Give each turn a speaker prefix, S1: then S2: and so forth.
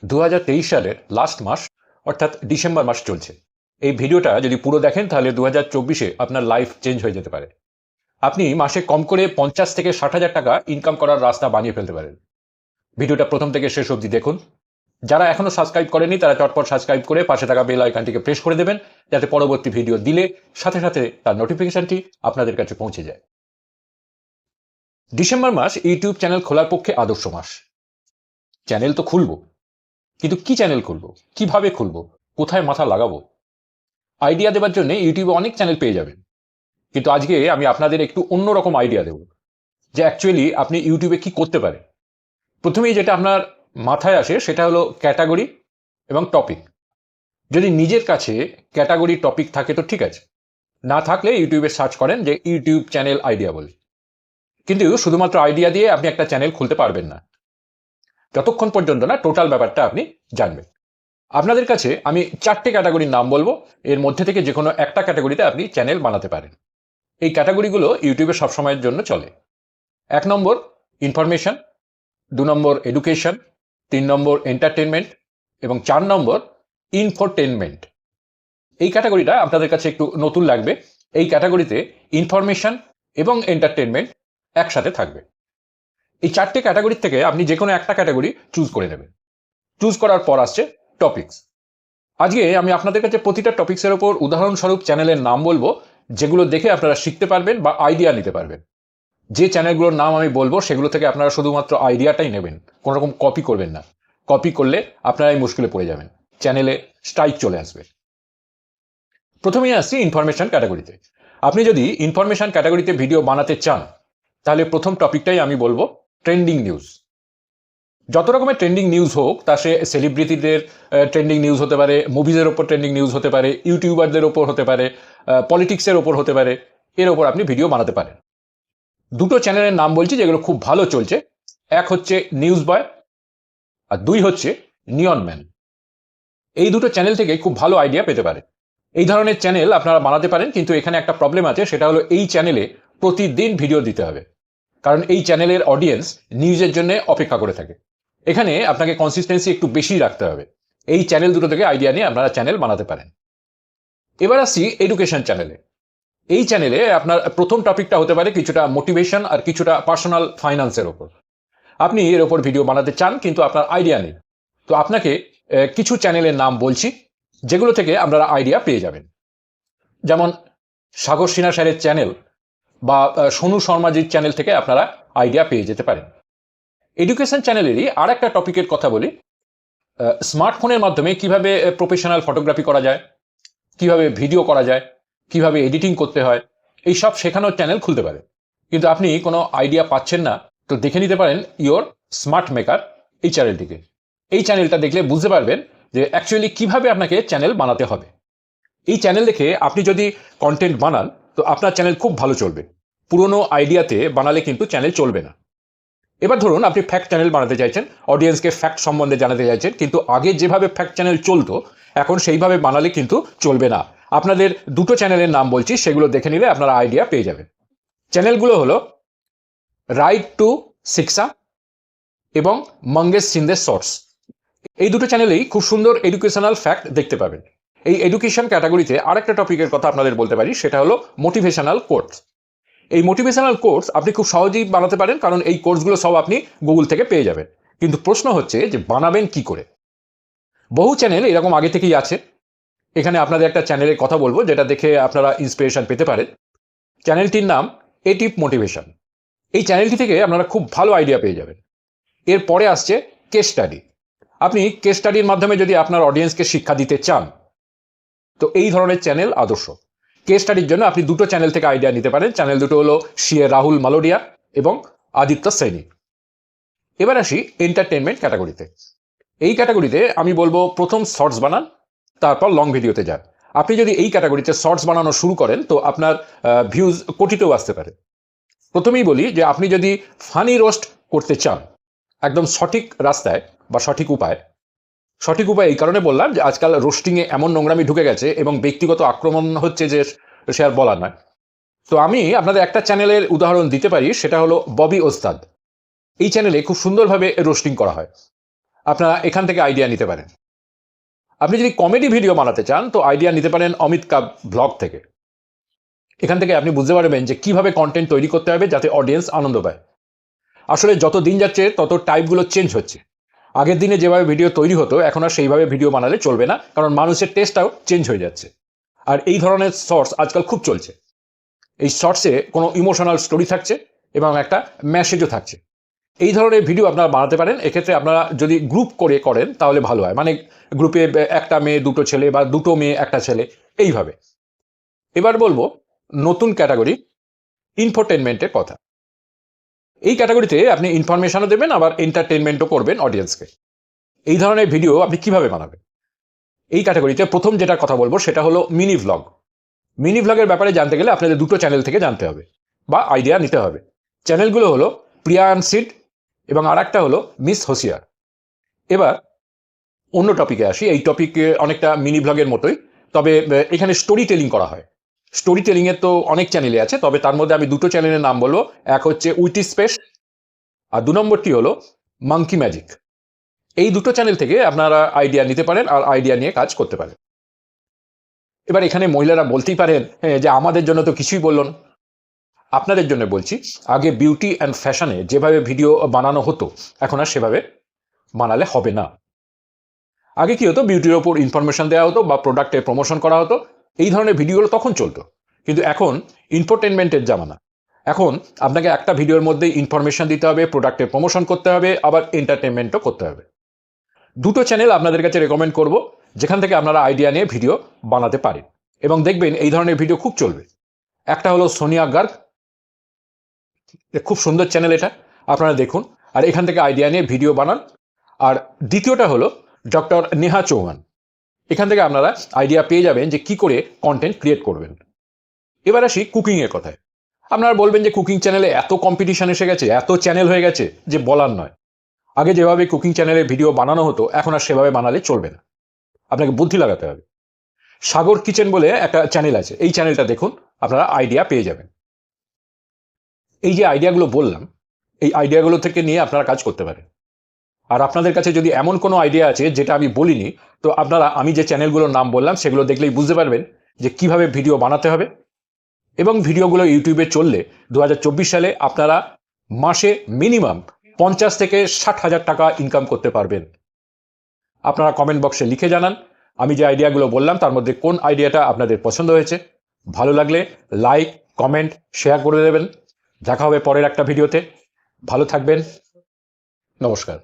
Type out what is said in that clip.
S1: 2023 সালের লাস্ট মাস অর্থাৎ ডিসেম্বর মাস চলছে। এই ভিডিওটা যদি পুরো দেখেন তাহলে 2024-এ আপনার লাইফ চেঞ্জ হয়ে যেতে পারে। আপনি মাসে কম করে 50 থেকে 60,000 টাকা ইনকাম করার রাস্তা বানিয়ে ফেলতে পারেন। ভিডিওটা প্রথম থেকে শেষ অবধি দেখুন। যারা এখনো সাবস্ক্রাইব করেনি তারা চটপট সাবস্ক্রাইব করে পাশে থাকা বেল আইকনটিকে প্রেস করে দেবেন, যাতে পরবর্তী ভিডিও দিলে সাথে সাথে তার নোটিফিকেশনটি আপনাদের কাছে পৌঁছে যায়। ডিসেম্বর মাস ইউটিউব চ্যানেল খোলার পক্ষে আদর্শ মাস। চ্যানেল তো খুলবো, কিন্তু কি চ্যানেল খুলবো, কিভাবে খুলবো, কোথায় মাথা লাগাবো? আইডিয়া দেওয়ার জন্য ইউটিউবে অনেক চ্যানেল পেয়ে যাবেন, কিন্তু আজকে আমি আপনাদের একটু অন্যরকম আইডিয়া দেব যে অ্যাকচুয়ালি আপনি ইউটিউবে কি করতে পারেন। প্রথমেই যেটা আপনার মাথায় আসে সেটা হলো ক্যাটাগরি এবং টপিক। যদি নিজের কাছে ক্যাটাগরি টপিক থাকে তো ঠিক আছে, না থাকলে ইউটিউবে সার্চ করেন যে ইউটিউব চ্যানেল আইডিয়া বলে। কিন্তু শুধুমাত্র আইডিয়া দিয়ে আপনি একটা চ্যানেল খুলতে পারবেন না, যতক্ষণ পর্যন্ত না টোটাল ব্যাপারটা আপনি জানবেন। আপনাদের কাছে আমি 4টে ক্যাটাগরির নাম বলবো, এর মধ্যে থেকে যে কোনো একটা ক্যাটাগরিতে আপনি চ্যানেল বানাতে পারেন। এই ক্যাটাগরিগুলো ইউটিউবে সবসময়ের জন্য চলে। 1 নম্বর ইনফরমেশন, 2 নম্বর এডুকেশন, 3 নম্বর এন্টারটেনমেন্ট এবং 4 নম্বর ইনফোটেনমেন্ট। এই ক্যাটাগরিটা আপনাদের কাছে একটু নতুন লাগবে। এই ক্যাটাগরিতে ইনফরমেশন এবং এন্টারটেনমেন্ট একসাথে থাকবে। এই 4টে ক্যাটাগরি থেকে আপনি যে কোনো একটা ক্যাটাগরি চুজ করে নেবেন। চুজ করার পর আসছে টপিকস। আজকে আমি আপনাদের কাছে প্রতিটা টপিক্সের ওপর উদাহরণস্বরূপ চ্যানেলের নাম বলবো, যেগুলো দেখে আপনারা শিখতে পারবেন বা আইডিয়া নিতে পারবেন। যে চ্যানেলগুলোর নাম আমি বলবো সেগুলো থেকে আপনারা শুধুমাত্র আইডিয়াটাই নেবেন, কোনো রকম কপি করবেন না। কপি করলে আপনারাই মুশকিলে পড়ে যাবেন, চ্যানেলে স্ট্রাইক চলে আসবে। প্রথমেই আসছি ইনফরমেশন ক্যাটাগরিতে। আপনি যদি ইনফরমেশন ক্যাটাগরিতে ভিডিও বানাতে চান তাহলে প্রথম টপিকটাই আমি বলবো ট্রেন্ডিং নিউজ। যত রকমের ট্রেন্ডিং নিউজ হোক, তা সে সেলিব্রিটিদের ট্রেন্ডিং নিউজ হতে পারে, মুভিজের ওপর ট্রেন্ডিং নিউজ হতে পারে, ইউটিউবারদের ওপর হতে পারে, পলিটিক্সের ওপর হতে পারে, এর ওপর আপনি ভিডিও বানাতে পারেন। দুটো চ্যানেলের নাম বলছি যেগুলো খুব ভালো চলছে। এক হচ্ছে নিউজ বয় আর 2 হচ্ছে নিয়ন ম্যান। এই দুটো চ্যানেল থেকে খুব ভালো আইডিয়া পেতে পারে। এই ধরনের চ্যানেল আপনারা বানাতে পারেন, কিন্তু এখানে একটা প্রবলেম আছে, সেটা হলো এই চ্যানেলে প্রতিদিন ভিডিও দিতে হবে, কারণ এই চ্যানেলের অডিয়েন্স নিউজের জন্য অপেক্ষা করে থাকে। এখানে আপনাকে কনসিস্টেন্সি একটু বেশি রাখতে হবে। এই চ্যানেল দুটো থেকে আইডিয়া নিয়ে আপনারা চ্যানেল বানাতে পারেন। এবার আসছি এডুকেশন চ্যানেলে। এই চ্যানেলে আপনার প্রথম টপিকটা হতে পারে কিছুটা মোটিভেশন আর কিছুটা পার্সোনাল ফাইন্যান্সের ওপর। আপনি এর ওপর ভিডিও বানাতে চান কিন্তু আপনার আইডিয়া নেই, তো আপনাকে কিছু চ্যানেলের নাম বলছি যেগুলো থেকে আপনারা আইডিয়া পেয়ে যাবেন। যেমন সাগর সিনহা স্যারের চ্যানেল বা সোনু শর্মাজির চ্যানেল থেকে আপনারা আইডিয়া পেয়ে যেতে পারেন। এডুকেশন চ্যানেলেরই আর একটা টপিকের কথা বলি, স্মার্টফোনের মাধ্যমে কিভাবে প্রফেশনাল ফটোগ্রাফি করা যায়, কিভাবে ভিডিও করা যায়, কিভাবে এডিটিং করতে হয়, এই সব শেখানোর চ্যানেল খুলতে পারে। কিন্তু আপনি কোনো আইডিয়া পাচ্ছেন না, তো দেখে নিতে পারেন ইওর স্মার্ট মেকার এই চ্যানেলটিকে। এই চ্যানেলটা দেখলে বুঝতে পারবেন যে অ্যাকচুয়ালি কিভাবে আপনাকে চ্যানেল বানাতে হবে। এই চ্যানেল দেখে আপনি যদি কন্টেন্ট বানান তো আপনার চ্যানেল খুব ভালো চলবে। পুরনো আইডিয়াতে বানালে কিন্তু চ্যানেল চলবে না। এবার ধরুন আপনি ফ্যাক্ট চ্যানেল বানাতে চাইছেন, অডিয়েন্সকে ফ্যাক্ট সম্বন্ধে জানাতে চাইছেন, কিন্তু আগে যেভাবে ফ্যাক্ট চ্যানেল চলতো এখন সেইভাবে বানালে কিন্তু চলবে না। আপনাদের দুটো চ্যানেলের নাম বলছি, সেগুলো দেখে নিলে আপনারা আইডিয়া পেয়ে যাবেন। চ্যানেলগুলো হলো রাইট টু শিক্ষা এবং মঙ্গেশ সিন্ধের শর্টস। এই দুটো চ্যানেলেই খুব সুন্দর এডুকেশনাল ফ্যাক্ট দেখতে পাবেন। এই এডুকেশন ক্যাটাগরিতে আরেকটা টপিকের কথা আপনাদের বলতে পারি, সেটা হলো মোটিভেশনাল কোর্স। এই মোটিভেশনাল কোর্স আপনি খুব সহজেই বানাতে পারেন, কারণ এই কোর্সগুলো সব আপনি গুগল থেকে পেয়ে যাবেন। কিন্তু প্রশ্ন হচ্ছে যে বানাবেন কি করে। বহু চ্যানেল এরকম আগে থেকেই আছে। এখানে আপনাদের একটা চ্যানেলের কথা বলবো যেটা দেখে আপনারা ইন্সপিরেশন পেতে পারেন। চ্যানেলটির নাম এটিভ মোটিভেশন। এই চ্যানেলটি থেকে আপনারা খুব ভালো আইডিয়া পেয়ে যাবেন। এরপরে আসছে কেস স্টাডি। আপনি কেস স্টাডির মাধ্যমে যদি আপনার অডিয়েন্সকে শিক্ষা দিতে চান তো এই ধরনের চ্যানেল আদর্শ। কেস স্টাডির জন্য আপনি দুটো চ্যানেল থেকে আইডিয়া নিতে পারেন। চ্যানেল দুটো হলো শিয়ে রাহুল মালোডিয়া এবং আদিত্য সৈনি। এবার আসি এন্টারটেনমেন্ট ক্যাটাগরিতে। এই ক্যাটাগরিতে আমি বলবো প্রথম শর্টস বানান, তারপর লং ভিডিওতে যান। আপনি যদি এই ক্যাটাগরিতে শর্টস বানানো শুরু করেন তো আপনার ভিউজ কোটিতেও আসতে পারে। প্রথমেই বলি যে আপনি যদি ফানি রোস্ট করতে চান একদম সঠিক রাস্তায় বা সঠিক উপায় এই কারণে বললাম যে আজকাল রোস্টিংয়ে এমন নোংরামি ঢুকে গেছে এবং ব্যক্তিগত আক্রমণ হচ্ছে যে সে আর বলার নয়। তো আমি আপনাদের একটা চ্যানেলের উদাহরণ দিতে পারি, সেটা হলো ববি ওস্তাদ। এই চ্যানেলে খুব সুন্দরভাবে রোস্টিং করা হয়। আপনারা এখান থেকে আইডিয়া নিতে পারেন। আপনি যদি কমেডি ভিডিও বানাতে চান তো আইডিয়া নিতে পারেন অমিত কাপ ব্লগ থেকে। এখান থেকে আপনি বুঝতে পারবেন যে কিভাবে কন্টেন্ট তৈরি করতে হবে যাতে অডিয়েন্স আনন্দ পায়। আসলে যত দিন যাচ্ছে তত টাইপগুলো চেঞ্জ হচ্ছে। আগের দিনে যেভাবে ভিডিও তৈরি হতো এখন আর সেইভাবে ভিডিও বানালে চলবে না, কারণ মানুষের টেস্টটাও চেঞ্জ হয়ে যাচ্ছে। আর এই ধরনের শর্টস আজকাল খুব চলছে। এই শর্টসে কোনো ইমোশনাল স্টোরি থাকছে এবং একটা মেসেজও থাকছে। এই ধরনের ভিডিও আপনারা বানাতে পারেন। এক্ষেত্রে আপনারা যদি গ্রুপ করে করেন তাহলে ভালো হয়, মানে গ্রুপে একটা মেয়ে দুটো ছেলে বা দুটো মেয়ে একটা ছেলে, এইভাবে। এবার বলবো নতুন ক্যাটাগরি ইনফোটেনমেন্টের কথা। এই ক্যাটাগরিতে আপনি ইনফরমেশনও দেবেন আবার এন্টারটেনমেন্টও করবেন অডিয়েন্সকে। এই ধরনের ভিডিও আপনি কিভাবে বানাবেন? এই ক্যাটাগরিতে প্রথম যেটা কথা বলবো সেটা হলো মিনি ভ্লগ। মিনি ভ্লগের ব্যাপারে জানতে গেলে আপনাদের দুটো চ্যানেল থেকে জানতে হবে বা আইডিয়া নিতে হবে। চ্যানেলগুলো হলো প্রিয়া অ্যান্ড সিড এবং আর একটা হলো মিস হোসিয়ার। এবার অন্য টপিকে আসি। এই টপিকে অনেকটা মিনি ভ্লগের মতোই, তবে এখানে স্টোরি টেলিং করা হয়। স্টোরি টেলিংয়ের তো অনেক চ্যানেলে আছে, তবে তার মধ্যে আমি দুটো চ্যানেলের নাম বলবো। এক হচ্ছে উইটি স্পেস আর 2 নম্বরটি হলো মাঙ্কি ম্যাজিক। এই দুটো চ্যানেল থেকে আপনারা আইডিয়া নিতে পারেন আর আইডিয়া নিয়ে কাজ করতে পারেন। এবার এখানে মহিলারা বলতেই পারেন যে আমাদের জন্য তো কিছুই বলল না। আপনাদের জন্য বলছি, আগে বিউটি অ্যান্ড ফ্যাশনে যেভাবে ভিডিও বানানো হতো এখন আর সেভাবে বানালে হবে না। আগে কি হতো, বিউটির ওপর ইনফরমেশন দেওয়া হতো বা প্রোডাক্টের প্রমোশন করা হতো। এই ধরনের ভিডিওগুলো তখন চলতো। কিন্তু এখন ইনফোটেনমেন্টের জামানা। এখন আপনাকে একটা ভিডিওর মধ্যে ইনফরমেশন দিতে হবে, প্রোডাক্টের প্রমোশন করতে হবে, আবার এন্টারটেনমেন্টও করতে হবে। দুটো চ্যানেল আপনাদের কাছে রেকমেন্ড করব যেখান থেকে আপনারা আইডিয়া নিয়ে ভিডিও বানাতে পারেন এবং দেখবেন এই ধরনের ভিডিও খুব চলবে। একটা হলো সোনিয়া গার্গ, খুব সুন্দর চ্যানেল এটা, আপনারা দেখুন আর এখান থেকে আইডিয়া নিয়ে ভিডিও বানান। আর দ্বিতীয়টা হলো ডক্টর নেহা চৌহান। এখান থেকে আপনারা আইডিয়া পেয়ে যাবেন যে কি করে কন্টেন্ট ক্রিয়েট করবেন। এবার আসি কুকিংয়ের কথায়। আপনারা বলবেন যে কুকিং চ্যানেলে এত কম্পিটিশন এসে গেছে, এত চ্যানেল হয়ে গেছে যে বলার নয়। আগে যেভাবে কুকিং চ্যানেলে ভিডিও বানানো হতো এখন আর সেভাবে বানালে চলবে না, আপনাকে বুদ্ধি লাগাতে হবে। সাগর কিচেন বলে একটা চ্যানেল আছে, এই চ্যানেলটা দেখুন, আপনারা আইডিয়া পেয়ে যাবেন। এই যে আইডিয়াগুলো বললাম, এই আইডিয়াগুলো থেকে নিয়ে আপনারা কাজ করতে পারেন। আর আপনাদের কাছে যদি এমন কোনো আইডিয়া আছে যেটা আমি বলিনি, তো আপনারা আমি যে চ্যানেলগুলোর নাম বললাম সেগুলো দেখলেই বুঝতে পারবেন যে কিভাবে ভিডিও বানাতে হবে। এবং ভিডিওগুলো ইউটিউবে চললে 2024 সালে আপনারা মাসে মিনিমাম 50 থেকে 60,000 টাকা ইনকাম করতে পারবেন। আপনারা কমেন্ট বক্সে লিখে জানান আমি যে আইডিয়াগুলো বললাম তার মধ্যে কোন আইডিয়াটা আপনাদের পছন্দ হয়েছে। ভালো লাগলে লাইক, কমেন্ট, শেয়ার করে দেবেন। দেখা হবে পরের একটা ভিডিওতে। ভালো থাকবেন। নমস্কার।